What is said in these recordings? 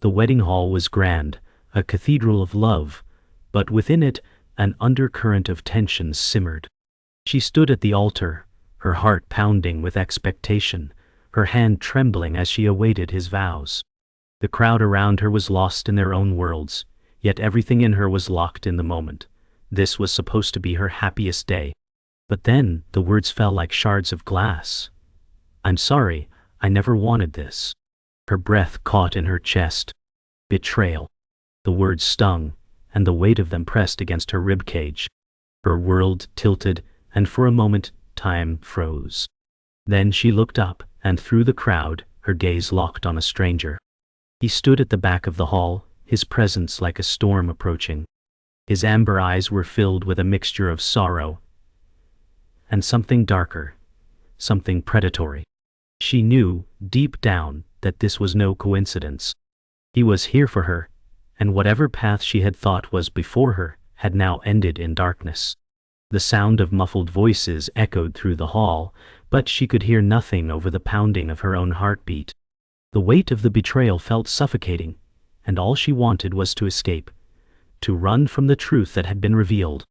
The wedding hall was grand, a cathedral of love, but within it, an undercurrent of tension simmered. She stood at the altar, her heart pounding with expectation, her hand trembling as she awaited his vows. The crowd around her was lost in their own worlds, yet everything in her was locked in the moment. This was supposed to be her happiest day. But then, the words fell like shards of glass. "I'm sorry, I never wanted this." Her breath caught in her chest. Betrayal. The words stung, and the weight of them pressed against her ribcage. Her world tilted, and for a moment, time froze. Then she looked up, and through the crowd, her gaze locked on a stranger. He stood at the back of the hall, his presence like a storm approaching. His amber eyes were filled with a mixture of sorrow and something darker, something predatory. She knew, deep down, that this was no coincidence. He was here for her, and whatever path she had thought was before her had now ended in darkness. The sound of muffled voices echoed through the hall, but she could hear nothing over the pounding of her own heartbeat. The weight of the betrayal felt suffocating, and all she wanted was to escape, to run from the truth that had been revealed.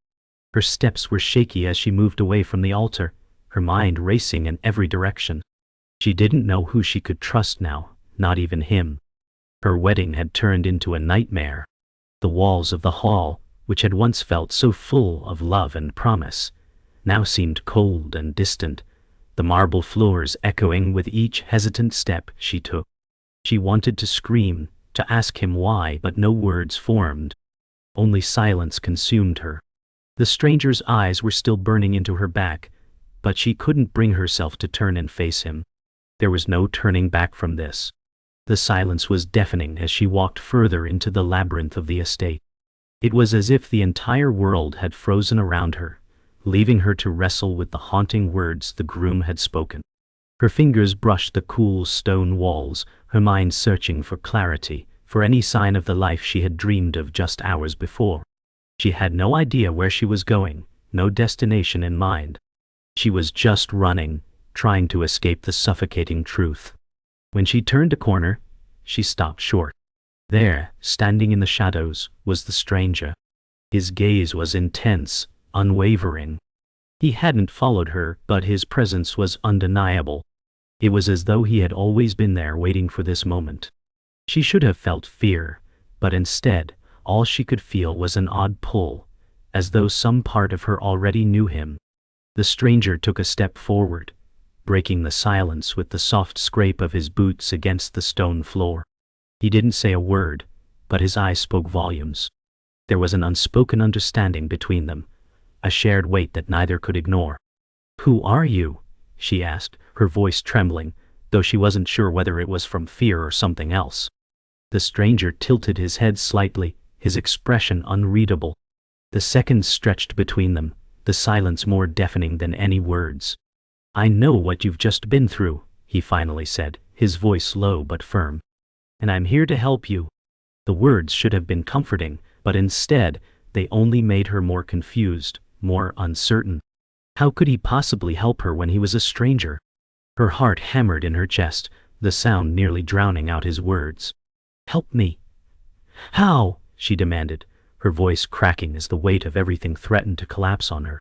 Her steps were shaky as she moved away from the altar, her mind racing in every direction. She didn't know who she could trust now, not even him. Her wedding had turned into a nightmare. The walls of the hall, which had once felt so full of love and promise, now seemed cold and distant, the marble floors echoing with each hesitant step she took. She wanted to scream, to ask him why, but no words formed. Only silence consumed her. The stranger's eyes were still burning into her back, but she couldn't bring herself to turn and face him. There was no turning back from this. The silence was deafening as she walked further into the labyrinth of the estate. It was as if the entire world had frozen around her, leaving her to wrestle with the haunting words the groom had spoken. Her fingers brushed the cool stone walls, her mind searching for clarity, for any sign of the life she had dreamed of just hours before. She had no idea where she was going, no destination in mind. She was just running, trying to escape the suffocating truth. When she turned a corner, she stopped short. There, standing in the shadows, was the stranger. His gaze was intense, unwavering. He hadn't followed her, but his presence was undeniable. It was as though he had always been there waiting for this moment. She should have felt fear, but instead, all she could feel was an odd pull, as though some part of her already knew him. The stranger took a step forward, breaking the silence with the soft scrape of his boots against the stone floor. He didn't say a word, but his eyes spoke volumes. There was an unspoken understanding between them, a shared weight that neither could ignore. "Who are you?" she asked, her voice trembling, though she wasn't sure whether it was from fear or something else. The stranger tilted his head slightly, his expression unreadable. The seconds stretched between them, the silence more deafening than any words. "I know what you've just been through," he finally said, his voice low but firm. "And I'm here to help you." The words should have been comforting, but instead, they only made her more confused, more uncertain. How could he possibly help her when he was a stranger? Her heart hammered in her chest, the sound nearly drowning out his words. "Help me." "How?" she demanded, her voice cracking as the weight of everything threatened to collapse on her.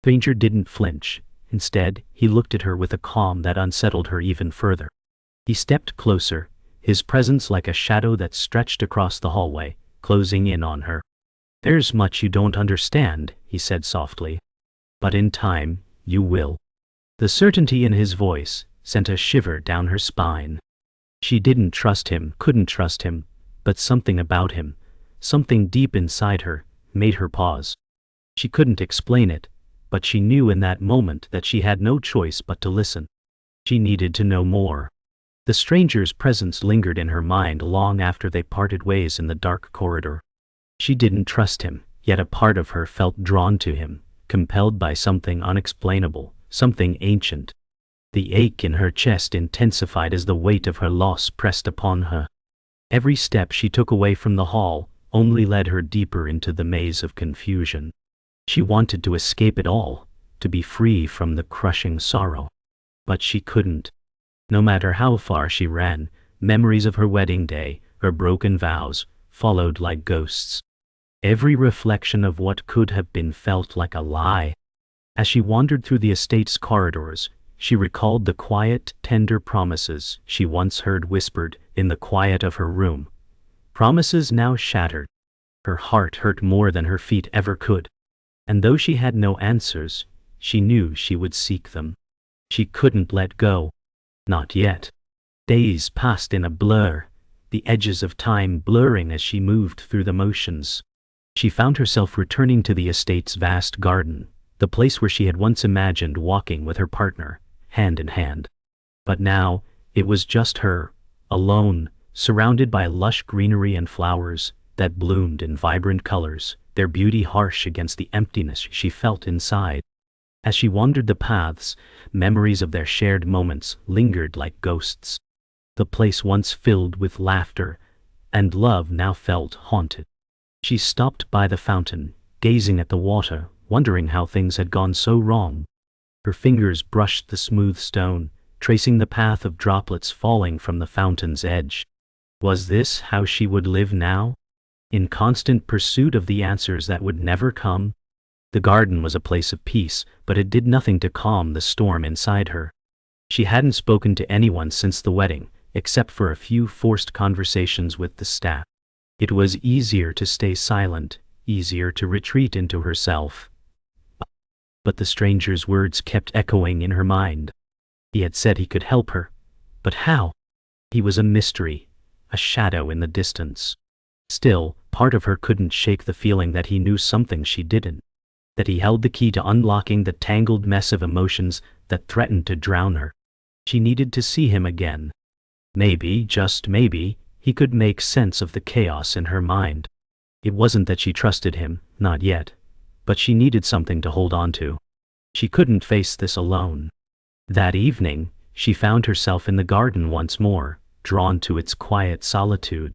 The stranger didn't flinch. Instead, he looked at her with a calm that unsettled her even further. He stepped closer, his presence like a shadow that stretched across the hallway, closing in on her. "There's much you don't understand," he said softly. "But in time, you will." The certainty in his voice sent a shiver down her spine. She didn't trust him, couldn't trust him, but something about him, something deep inside her, made her pause. She couldn't explain it, but she knew in that moment that she had no choice but to listen. She needed to know more. The stranger's presence lingered in her mind long after they parted ways in the dark corridor. She didn't trust him, yet a part of her felt drawn to him, compelled by something unexplainable, something ancient. The ache in her chest intensified as the weight of her loss pressed upon her. Every step she took away from the hall only led her deeper into the maze of confusion. She wanted to escape it all, to be free from the crushing sorrow. But she couldn't. No matter how far she ran, memories of her wedding day, her broken vows, followed like ghosts. Every reflection of what could have been felt like a lie. As she wandered through the estate's corridors, she recalled the quiet, tender promises she once heard whispered in the quiet of her room. Promises now shattered. Her heart hurt more than her feet ever could. And though she had no answers, she knew she would seek them. She couldn't let go. Not yet. Days passed in a blur, the edges of time blurring as she moved through the motions. She found herself returning to the estate's vast garden, the place where she had once imagined walking with her partner, hand in hand. But now, it was just her, alone, surrounded by lush greenery and flowers that bloomed in vibrant colors, their beauty harsh against the emptiness she felt inside. As she wandered the paths, memories of their shared moments lingered like ghosts. The place once filled with laughter and love now felt haunted. She stopped by the fountain, gazing at the water, wondering how things had gone so wrong. Her fingers brushed the smooth stone, tracing the path of droplets falling from the fountain's edge. Was this how she would live now? In constant pursuit of the answers that would never come? The garden was a place of peace, but it did nothing to calm the storm inside her. She hadn't spoken to anyone since the wedding, except for a few forced conversations with the staff. It was easier to stay silent, easier to retreat into herself. But the stranger's words kept echoing in her mind. He had said he could help her. But how? He was a mystery, a shadow in the distance. Still, part of her couldn't shake the feeling that he knew something she didn't. That he held the key to unlocking the tangled mess of emotions that threatened to drown her. She needed to see him again. Maybe, just maybe, he could make sense of the chaos in her mind. It wasn't that she trusted him, not yet, but she needed something to hold on to. She couldn't face this alone. That evening, she found herself in the garden once more, drawn to its quiet solitude.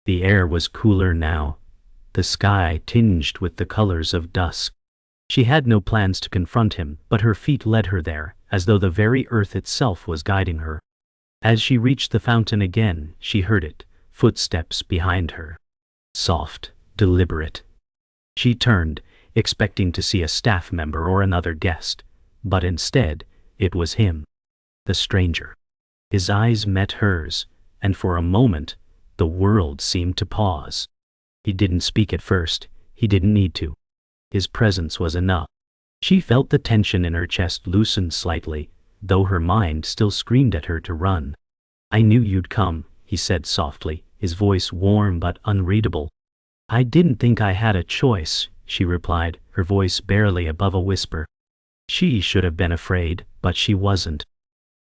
The air was cooler now, the sky tinged with the colors of dusk. She had no plans to confront him, but her feet led her there, as though the very earth itself was guiding her. As she reached the fountain again, she heard it, footsteps behind her. Soft, deliberate. She turned, expecting to see a staff member or another guest, but instead, it was him, the stranger. His eyes met hers, and for a moment, the world seemed to pause. He didn't speak at first, he didn't need to. His presence was enough. She felt the tension in her chest loosen slightly, though her mind still screamed at her to run. "I knew you'd come," he said softly, his voice warm but unreadable. "I didn't think I had a choice," she replied, her voice barely above a whisper. She should have been afraid, but she wasn't.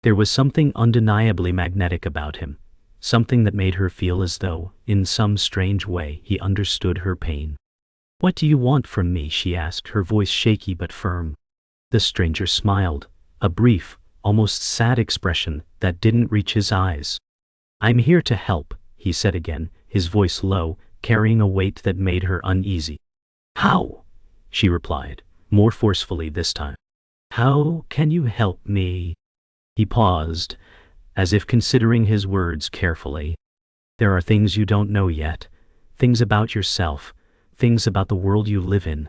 There was something undeniably magnetic about him, something that made her feel as though, in some strange way, he understood her pain. "What do you want from me?" she asked, her voice shaky but firm. The stranger smiled, a brief, almost sad expression that didn't reach his eyes. "I'm here to help," he said again, his voice low, carrying a weight that made her uneasy. "How?" she replied, more forcefully this time. "How can you help me?" He paused, as if considering his words carefully. "There are things you don't know yet, things about yourself, things about the world you live in."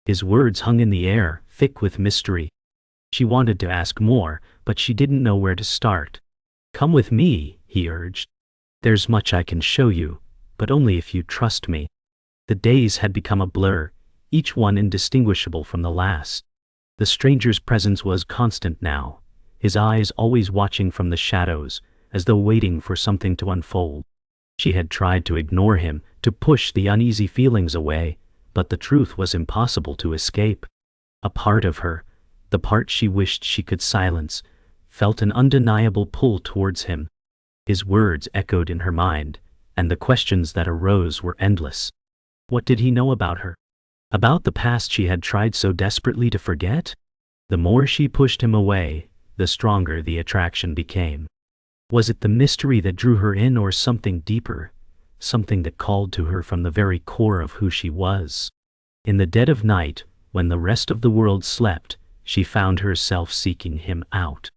His words hung in the air, thick with mystery. She wanted to ask more, but she didn't know where to start. "Come with me," he urged. "There's much I can show you, but only if you trust me." The days had become a blur, each one indistinguishable from the last. The stranger's presence was constant now, his eyes always watching from the shadows, as though waiting for something to unfold. She had tried to ignore him, to push the uneasy feelings away, but the truth was impossible to escape. A part of her, the part she wished she could silence, felt an undeniable pull towards him. His words echoed in her mind, and the questions that arose were endless. What did he know about her? About the past she had tried so desperately to forget? The more she pushed him away, the stronger the attraction became. Was it the mystery that drew her in, or something deeper, something that called to her from the very core of who she was? In the dead of night, when the rest of the world slept, she found herself seeking him out.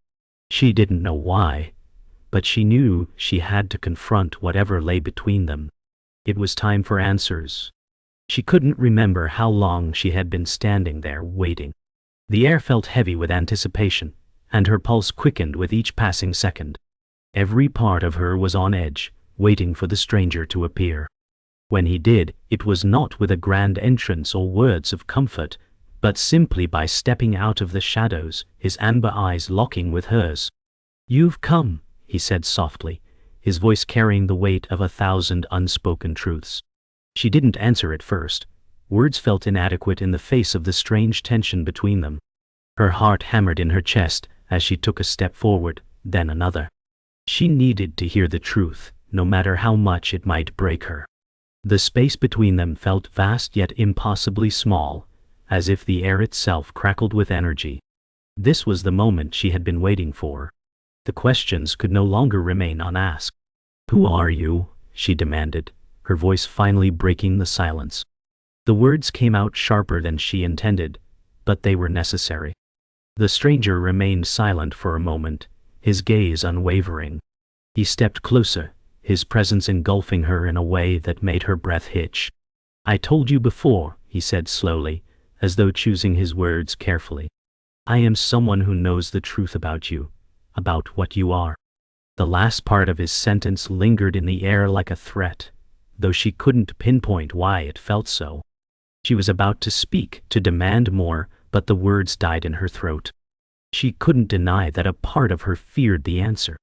She didn't know why, but she knew she had to confront whatever lay between them. It was time for answers. She couldn't remember how long she had been standing there waiting. The air felt heavy with anticipation, and her pulse quickened with each passing second. Every part of her was on edge, waiting for the stranger to appear. When he did, it was not with a grand entrance or words of comfort, but simply by stepping out of the shadows, his amber eyes locking with hers. "You've come," he said softly, his voice carrying the weight of 1,000 unspoken truths. She didn't answer at first. Words felt inadequate in the face of the strange tension between them. Her heart hammered in her chest as she took a step forward, then another. She needed to hear the truth, no matter how much it might break her. The space between them felt vast yet impossibly small, as if the air itself crackled with energy. This was the moment she had been waiting for. The questions could no longer remain unasked. "Who are you?" she demanded, her voice finally breaking the silence. The words came out sharper than she intended, but they were necessary. The stranger remained silent for a moment, his gaze unwavering. He stepped closer, his presence engulfing her in a way that made her breath hitch. "I told you before," he said slowly, as though choosing his words carefully. "I am someone who knows the truth about you, about what you are." The last part of his sentence lingered in the air like a threat, though she couldn't pinpoint why it felt so. She was about to speak, to demand more, but the words died in her throat. She couldn't deny that a part of her feared the answer.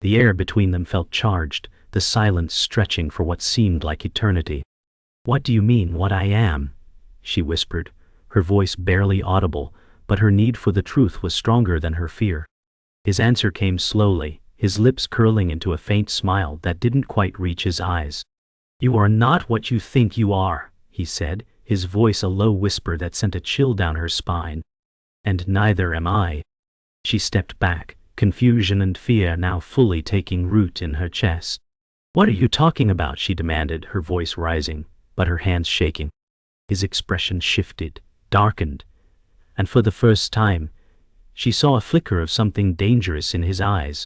The air between them felt charged, the silence stretching for what seemed like eternity. "What do you mean, what I am?" she whispered, her voice barely audible, but her need for the truth was stronger than her fear. His answer came slowly, his lips curling into a faint smile that didn't quite reach his eyes. "You are not what you think you are," he said, his voice a low whisper that sent a chill down her spine. "And neither am I." She stepped back, confusion and fear now fully taking root in her chest. "What are you talking about?" she demanded, her voice rising, but her hands shaking. His expression shifted, darkened, and for the first time, she saw a flicker of something dangerous in his eyes.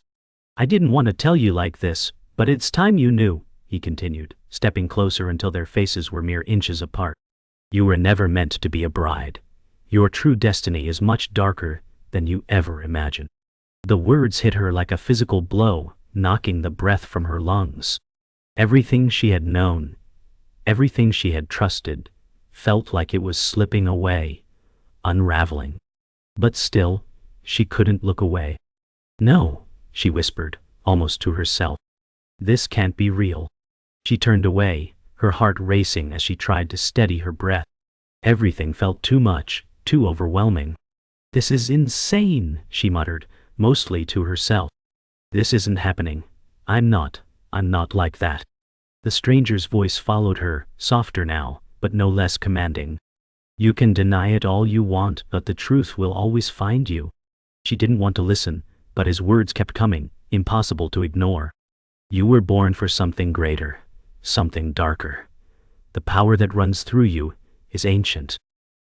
"I didn't want to tell you like this, but it's time you knew," he continued, stepping closer until their faces were mere inches apart. "You were never meant to be a bride. Your true destiny is much darker than you ever imagined." The words hit her like a physical blow, knocking the breath from her lungs. Everything she had known, everything she had trusted, felt like it was slipping away, unraveling. But still, she couldn't look away. "No," she whispered, almost to herself. "This can't be real." She turned away, her heart racing as she tried to steady her breath. Everything felt too much, too overwhelming. "This is insane," she muttered, mostly to herself. "This isn't happening. I'm not like that." The stranger's voice followed her, softer now, but no less commanding. "You can deny it all you want, but the truth will always find you." She didn't want to listen, but his words kept coming, impossible to ignore. "You were born for something greater, something darker. The power that runs through you is ancient."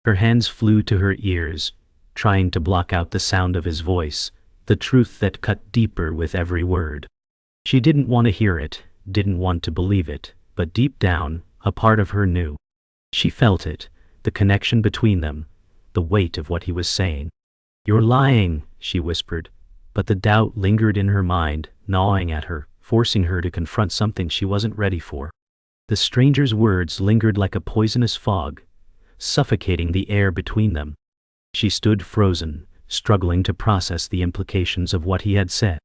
Her hands flew to her ears, trying to block out the sound of his voice, the truth that cut deeper with every word. She didn't want to hear it, didn't want to believe it, but deep down, a part of her knew. She felt it, the connection between them, the weight of what he was saying. "You're lying," she whispered, but the doubt lingered in her mind, gnawing at her, forcing her to confront something she wasn't ready for. The stranger's words lingered like a poisonous fog, suffocating the air between them. She stood frozen, struggling to process the implications of what he had said.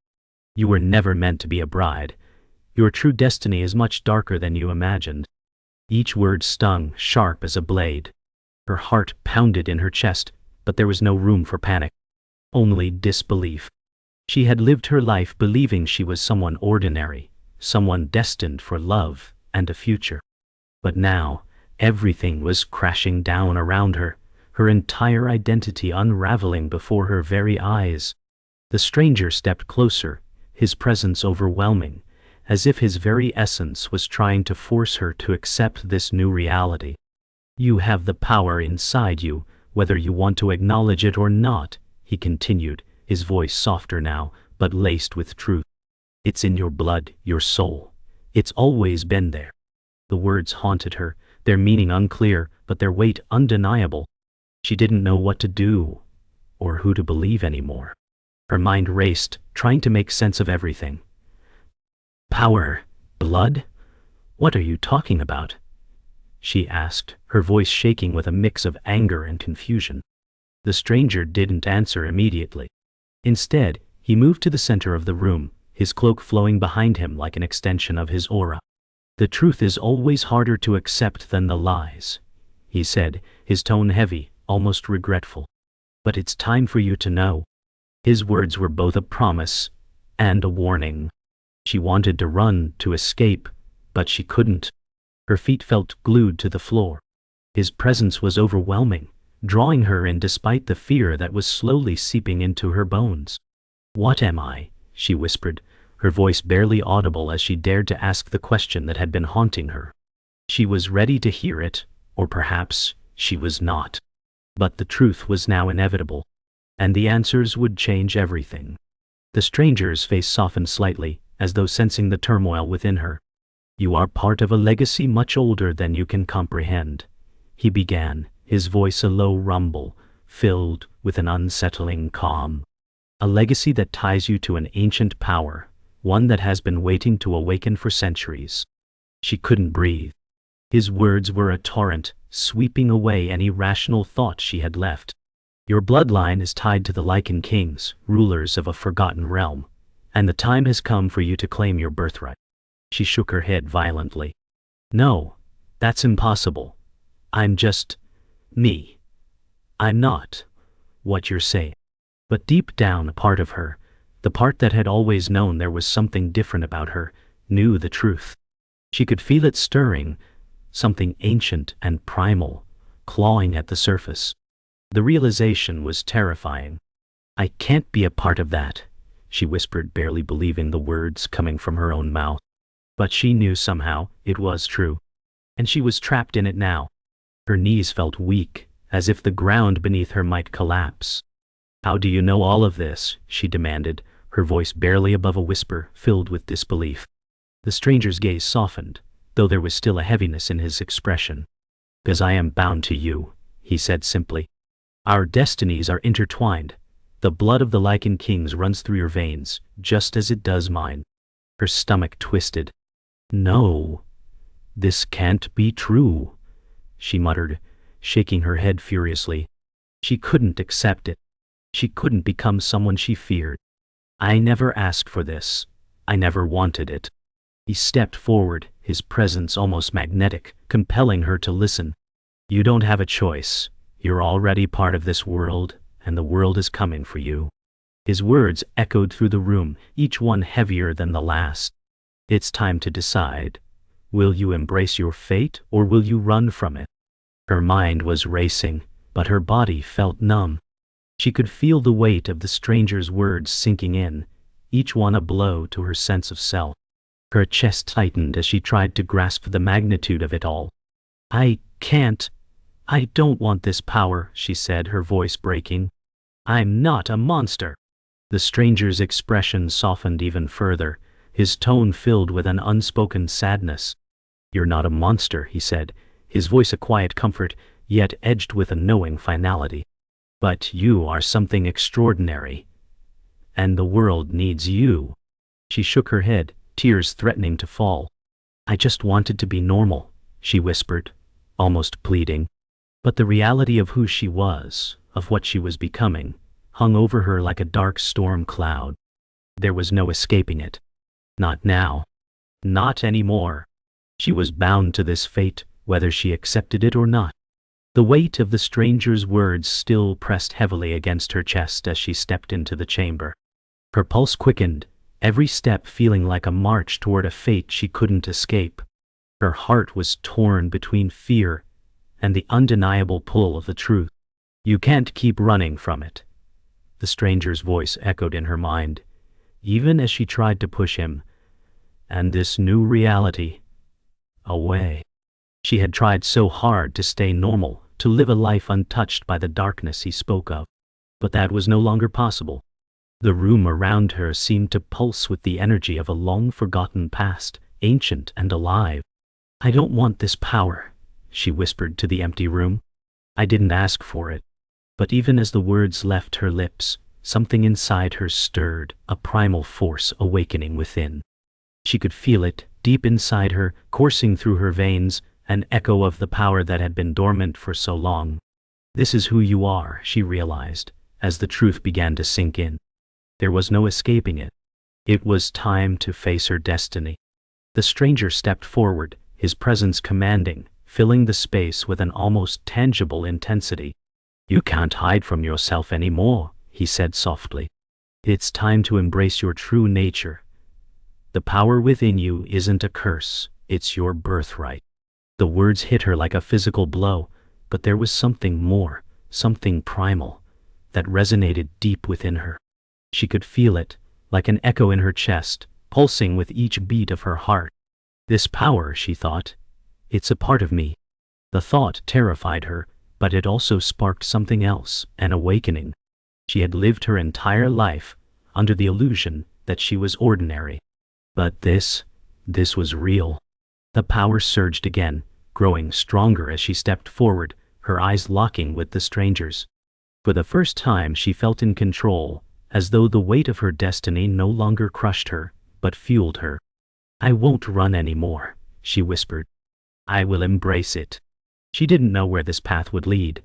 "You were never meant to be a bride. Your true destiny is much darker than you imagined." Each word stung, sharp as a blade. Her heart pounded in her chest, but there was no room for panic. Only disbelief. She had lived her life believing she was someone ordinary, someone destined for love and a future. But now, everything was crashing down around her, her entire identity unraveling before her very eyes. The stranger stepped closer, his presence overwhelming, as if his very essence was trying to force her to accept this new reality. "You have the power inside you, whether you want to acknowledge it or not," he continued, his voice softer now, but laced with truth. It's in your blood, your soul. It's always been there. The words haunted her, their meaning unclear, but their weight undeniable. She didn't know what to do, or who to believe anymore. Her mind raced, trying to make sense of everything. Power? Blood? What are you talking about? She asked, her voice shaking with a mix of anger and confusion. The stranger didn't answer immediately. Instead, he moved to the center of the room, his cloak flowing behind him like an extension of his aura. The truth is always harder to accept than the lies, he said, his tone heavy, almost regretful. But it's time for you to know. His words were both a promise and a warning. She wanted to run, to escape, but she couldn't. Her feet felt glued to the floor. His presence was overwhelming, drawing her in despite the fear that was slowly seeping into her bones. What am I? She whispered, her voice barely audible as she dared to ask the question that had been haunting her. She was ready to hear it, or perhaps she was not. But the truth was now inevitable, and the answers would change everything. The stranger's face softened slightly, as though sensing the turmoil within her. You are part of a legacy much older than you can comprehend, he began, his voice a low rumble, filled with an unsettling calm. A legacy that ties you to an ancient power, one that has been waiting to awaken for centuries. She couldn't breathe. His words were a torrent, sweeping away any rational thought she had left. Your bloodline is tied to the Lycan Kings, rulers of a forgotten realm, and the time has come for you to claim your birthright. She shook her head violently. No, that's impossible. I'm just me. I'm not what you're saying. But deep down, a part of her, the part that had always known there was something different about her, knew the truth. She could feel it stirring, something ancient and primal, clawing at the surface. The realization was terrifying. I can't be a part of that, she whispered, barely believing the words coming from her own mouth. But she knew somehow it was true, and she was trapped in it now. Her knees felt weak, as if the ground beneath her might collapse. How do you know all of this? She demanded, her voice barely above a whisper, filled with disbelief. The stranger's gaze softened, though there was still a heaviness in his expression. Because I am bound to you, he said simply. Our destinies are intertwined. The blood of the Lycan Kings runs through your veins, just as it does mine. Her stomach twisted. No, this can't be true, she muttered, shaking her head furiously. She couldn't accept it. She couldn't become someone she feared. I never asked for this. I never wanted it. He stepped forward, his presence almost magnetic, compelling her to listen. You don't have a choice. You're already part of this world, and the world is coming for you. His words echoed through the room, each one heavier than the last. It's time to decide. Will you embrace your fate, or will you run from it? Her mind was racing, but her body felt numb. She could feel the weight of the stranger's words sinking in, each one a blow to her sense of self. Her chest tightened as she tried to grasp the magnitude of it all. I don't want this power, she said, her voice breaking. I'm not a monster. The stranger's expression softened even further, his tone filled with an unspoken sadness. You're not a monster, he said, his voice a quiet comfort, yet edged with a knowing finality. But you are something extraordinary. And the world needs you. She shook her head, tears threatening to fall. I just wanted to be normal, she whispered, almost pleading. But the reality of who she was, of what she was becoming, hung over her like a dark storm cloud. There was no escaping it. Not now. Not anymore. She was bound to this fate, whether she accepted it or not. The weight of the stranger's words still pressed heavily against her chest as she stepped into the chamber. Her pulse quickened, every step feeling like a march toward a fate she couldn't escape. Her heart was torn between fear and the undeniable pull of the truth. You can't keep running from it. The stranger's voice echoed in her mind, even as she tried to push him, and this new reality, away. She had tried so hard to stay normal, to live a life untouched by the darkness he spoke of. But that was no longer possible. The room around her seemed to pulse with the energy of a long-forgotten past, ancient and alive. "I don't want this power," she whispered to the empty room. "I didn't ask for it." But even as the words left her lips, something inside her stirred, a primal force awakening within. She could feel it, deep inside her, coursing through her veins, an echo of the power that had been dormant for so long. "This is who you are," she realized, as the truth began to sink in. There was no escaping it. It was time to face her destiny. The stranger stepped forward, his presence commanding, filling the space with an almost tangible intensity. "You can't hide from yourself anymore," he said softly. "It's time to embrace your true nature. The power within you isn't a curse, it's your birthright." The words hit her like a physical blow, but there was something more, something primal, that resonated deep within her. She could feel it, like an echo in her chest, pulsing with each beat of her heart. "This power," she thought, "it's a part of me." The thought terrified her, but it also sparked something else, an awakening. She had lived her entire life under the illusion that she was ordinary. But this was real. The power surged again, growing stronger as she stepped forward, her eyes locking with the stranger's. For the first time she felt in control, as though the weight of her destiny no longer crushed her, but fueled her. "I won't run anymore," she whispered. "I will embrace it." She didn't know where this path would lead,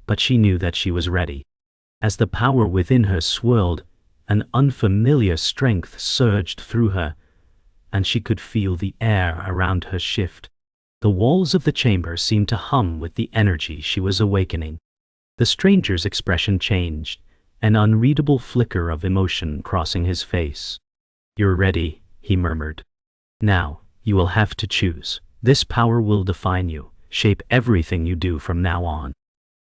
but she knew that she was ready. As the power within her swirled, an unfamiliar strength surged through her, and she could feel the air around her shift. The walls of the chamber seemed to hum with the energy she was awakening. The stranger's expression changed, an unreadable flicker of emotion crossing his face. "You're ready," he murmured. "Now, you will have to choose. This power will define you, shape everything you do from now on."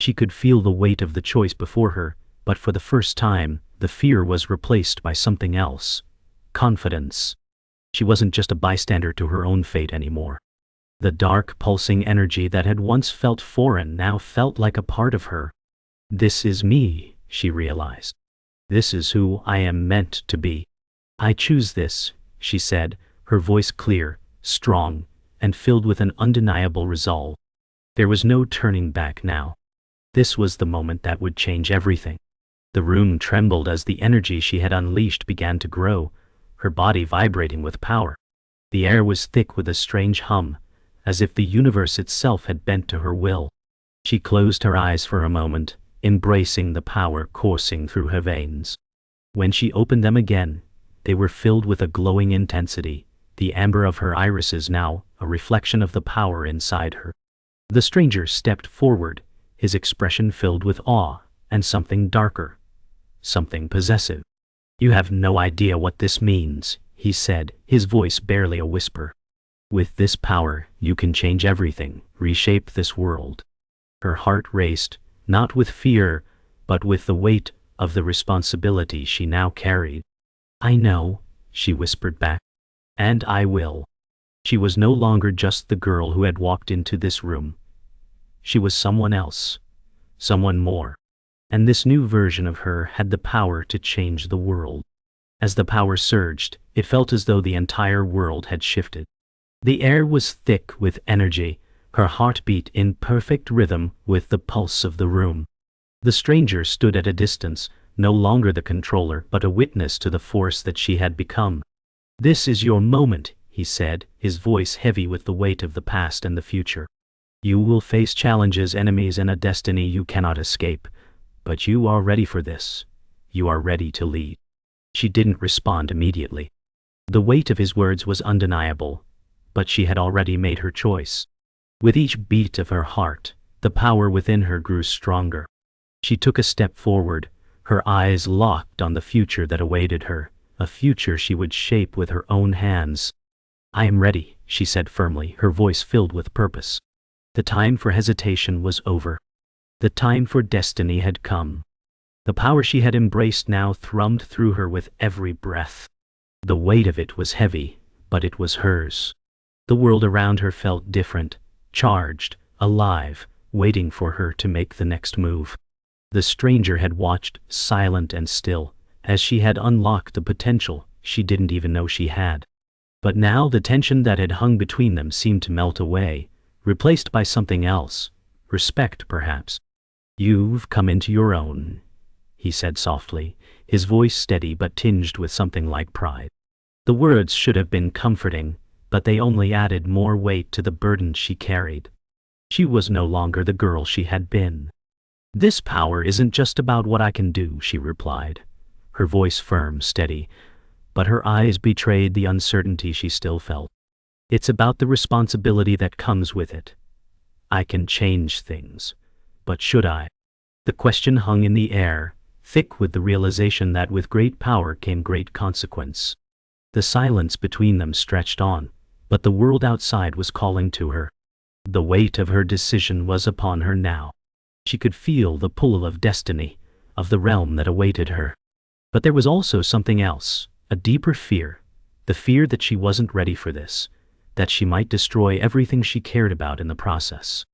She could feel the weight of the choice before her, but for the first time, the fear was replaced by something else. Confidence. She wasn't just a bystander to her own fate anymore. The dark, pulsing energy that had once felt foreign now felt like a part of her. "This is me," she realized. "This is who I am meant to be. I choose this," she said, her voice clear, strong, and filled with an undeniable resolve. There was no turning back now. This was the moment that would change everything. The room trembled as the energy she had unleashed began to grow, her body vibrating with power. The air was thick with a strange hum, as if the universe itself had bent to her will. She closed her eyes for a moment, embracing the power coursing through her veins. When she opened them again, they were filled with a glowing intensity, the amber of her irises now a reflection of the power inside her. The stranger stepped forward, his expression filled with awe and something darker, something possessive. "You have no idea what this means," he said, his voice barely a whisper. "With this power, you can change everything, reshape this world." Her heart raced, not with fear, but with the weight of the responsibility she now carried. "I know," she whispered back. "And I will." She was no longer just the girl who had walked into this room. She was someone else, someone more. And this new version of her had the power to change the world. As the power surged, it felt as though the entire world had shifted. The air was thick with energy, her heart beat in perfect rhythm with the pulse of the room. The stranger stood at a distance, no longer the controller but a witness to the force that she had become. "This is your moment," he said, his voice heavy with the weight of the past and the future. "You will face challenges, enemies, and a destiny you cannot escape, but you are ready for this. You are ready to lead." She didn't respond immediately. The weight of his words was undeniable, but she had already made her choice. With each beat of her heart, the power within her grew stronger. She took a step forward, her eyes locked on the future that awaited her, a future she would shape with her own hands. "I am ready," she said firmly, her voice filled with purpose. The time for hesitation was over. The time for destiny had come. The power she had embraced now thrummed through her with every breath. The weight of it was heavy, but it was hers. The world around her felt different, charged, alive, waiting for her to make the next move. The stranger had watched, silent and still, as she had unlocked the potential she didn't even know she had. But now the tension that had hung between them seemed to melt away, replaced by something else, respect perhaps. "You've come into your own," he said softly, his voice steady but tinged with something like pride. The words should have been comforting, but they only added more weight to the burden she carried. She was no longer the girl she had been. "This power isn't just about what I can do," she replied, her voice firm, steady, but her eyes betrayed the uncertainty she still felt. "It's about the responsibility that comes with it. I can change things, but should I?" The question hung in the air, thick with the realization that with great power came great consequence. The silence between them stretched on, but the world outside was calling to her. The weight of her decision was upon her now. She could feel the pull of destiny, of the realm that awaited her. But there was also something else, a deeper fear, the fear that she wasn't ready for this, that she might destroy everything she cared about in the process.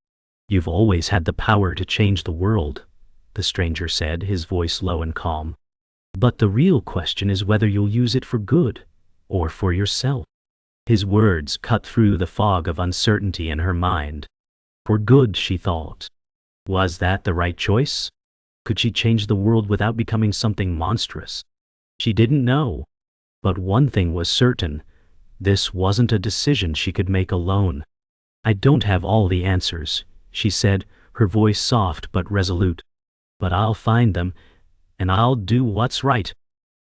"You've always had the power to change the world," the stranger said, his voice low and calm. "But the real question is whether you'll use it for good, or for yourself." His words cut through the fog of uncertainty in her mind. For good, she thought. Was that the right choice? Could she change the world without becoming something monstrous? She didn't know. But one thing was certain. This wasn't a decision she could make alone. "I don't have all the answers," she said, her voice soft but resolute. "But I'll find them, and I'll do what's right."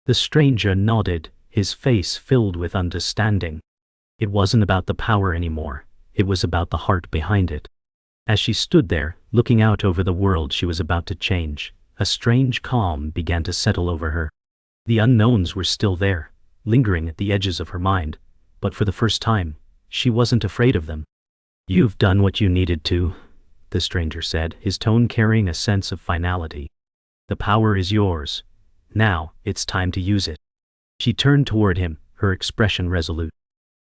The stranger nodded, his face filled with understanding. It wasn't about the power anymore. It was about the heart behind it. As she stood there, looking out over the world she was about to change, a strange calm began to settle over her. The unknowns were still there, lingering at the edges of her mind, but for the first time, she wasn't afraid of them. "You've done what you needed to," the stranger said, his tone carrying a sense of finality. "The power is yours. Now, it's time to use it." She turned toward him, her expression resolute.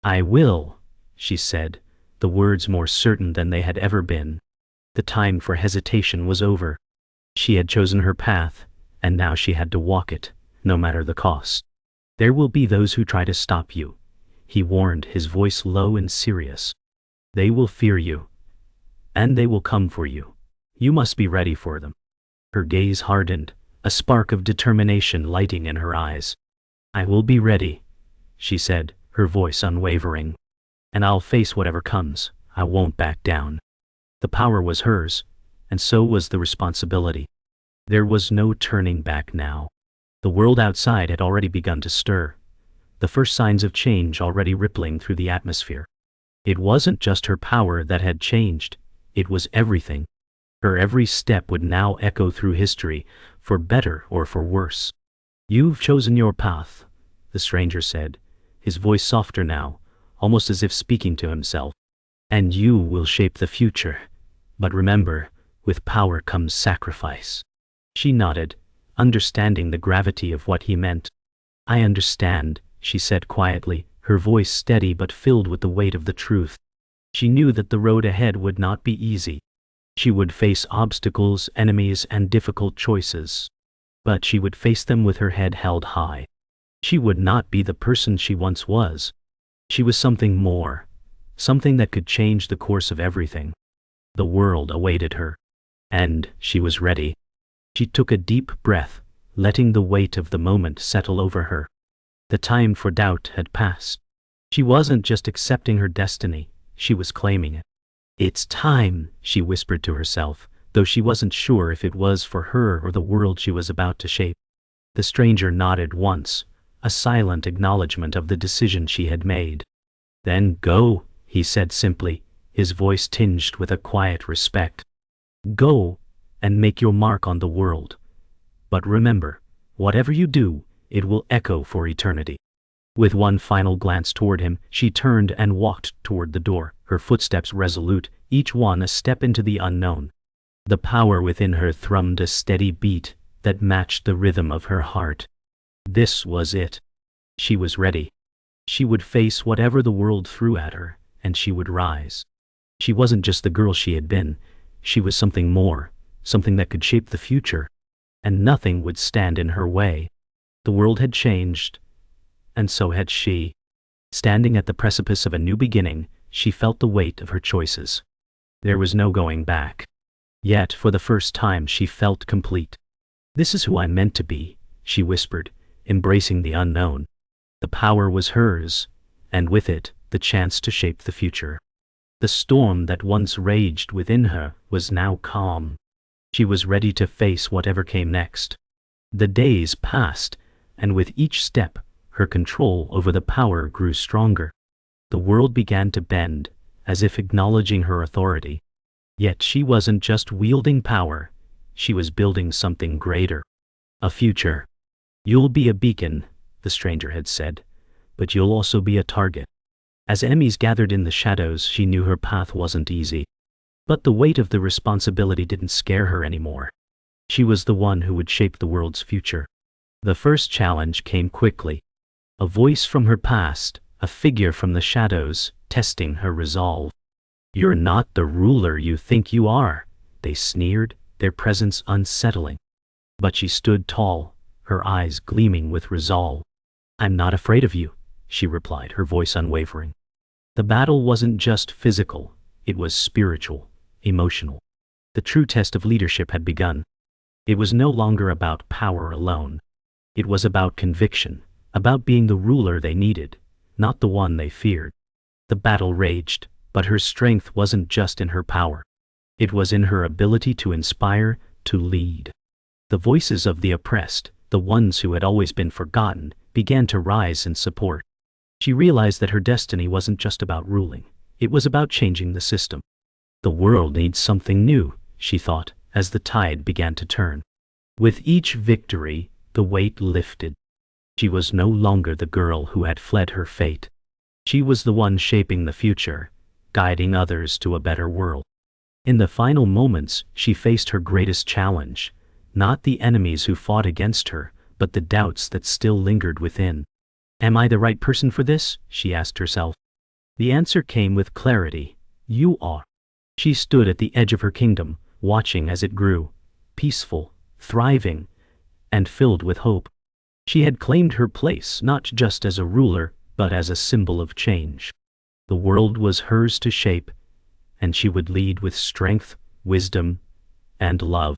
"I will," she said, the words more certain than they had ever been. The time for hesitation was over. She had chosen her path, and now she had to walk it, no matter the cost. "There will be those who try to stop you," he warned, his voice low and serious. "They will fear you, and they will come for you. You must be ready for them." Her gaze hardened, a spark of determination lighting in her eyes. "I will be ready," she said, her voice unwavering. "And I'll face whatever comes. I won't back down." The power was hers, and so was the responsibility. There was no turning back now. The world outside had already begun to stir, the first signs of change already rippling through the atmosphere. It wasn't just her power that had changed, it was everything. Her every step would now echo through history, for better or for worse. "You've chosen your path," the stranger said, his voice softer now, almost as if speaking to himself. "And you will shape the future. But remember, with power comes sacrifice." She nodded, understanding the gravity of what he meant. "I understand," she said quietly, her voice steady but filled with the weight of the truth. She knew that the road ahead would not be easy. She would face obstacles, enemies, and difficult choices. But she would face them with her head held high. She would not be the person she once was. She was something more, something that could change the course of everything. The world awaited her. And she was ready. She took a deep breath, letting the weight of the moment settle over her. The time for doubt had passed. She wasn't just accepting her destiny, she was claiming it. "It's time," she whispered to herself, though she wasn't sure if it was for her or the world she was about to shape. The stranger nodded once, a silent acknowledgement of the decision she had made. "Then go," he said simply, his voice tinged with a quiet respect. "Go, and make your mark on the world. But remember, whatever you do, it will echo for eternity." With one final glance toward him, she turned and walked toward the door, her footsteps resolute, each one a step into the unknown. The power within her thrummed a steady beat that matched the rhythm of her heart. This was it. She was ready. She would face whatever the world threw at her, and she would rise. She wasn't just the girl she had been, she was something more, something that could shape the future, and nothing would stand in her way. The world had changed, and so had she. Standing at the precipice of a new beginning, she felt the weight of her choices. There was no going back. Yet, for the first time, she felt complete. "This is who I'm meant to be," she whispered, embracing the unknown. The power was hers, and with it, the chance to shape the future. The storm that once raged within her was now calm. She was ready to face whatever came next. The days passed, and with each step, her control over the power grew stronger. The world began to bend, as if acknowledging her authority. Yet she wasn't just wielding power, she was building something greater. A future. "You'll be a beacon," the stranger had said, "but you'll also be a target." As enemies gathered in the shadows, she knew her path wasn't easy. But the weight of the responsibility didn't scare her anymore. She was the one who would shape the world's future. The first challenge came quickly. A voice from her past, a figure from the shadows, testing her resolve. "You're not the ruler you think you are," they sneered, their presence unsettling. But she stood tall, her eyes gleaming with resolve. "I'm not afraid of you," she replied, her voice unwavering. The battle wasn't just physical, it was spiritual, emotional. The true test of leadership had begun. It was no longer about power alone. It was about conviction, about being the ruler they needed, not the one they feared. The battle raged, but her strength wasn't just in her power. It was in her ability to inspire, to lead. The voices of the oppressed, the ones who had always been forgotten, began to rise in support. She realized that her destiny wasn't just about ruling, it was about changing the system. "The world needs something new," she thought, as the tide began to turn. With each victory, the weight lifted. She was no longer the girl who had fled her fate. She was the one shaping the future, guiding others to a better world. In the final moments, she faced her greatest challenge, not the enemies who fought against her, but the doubts that still lingered within. "Am I the right person for this?" she asked herself. The answer came with clarity. "You are." She stood at the edge of her kingdom, watching as it grew, peaceful, thriving, and filled with hope. She had claimed her place not just as a ruler, but as a symbol of change. The world was hers to shape, and she would lead with strength, wisdom, and love.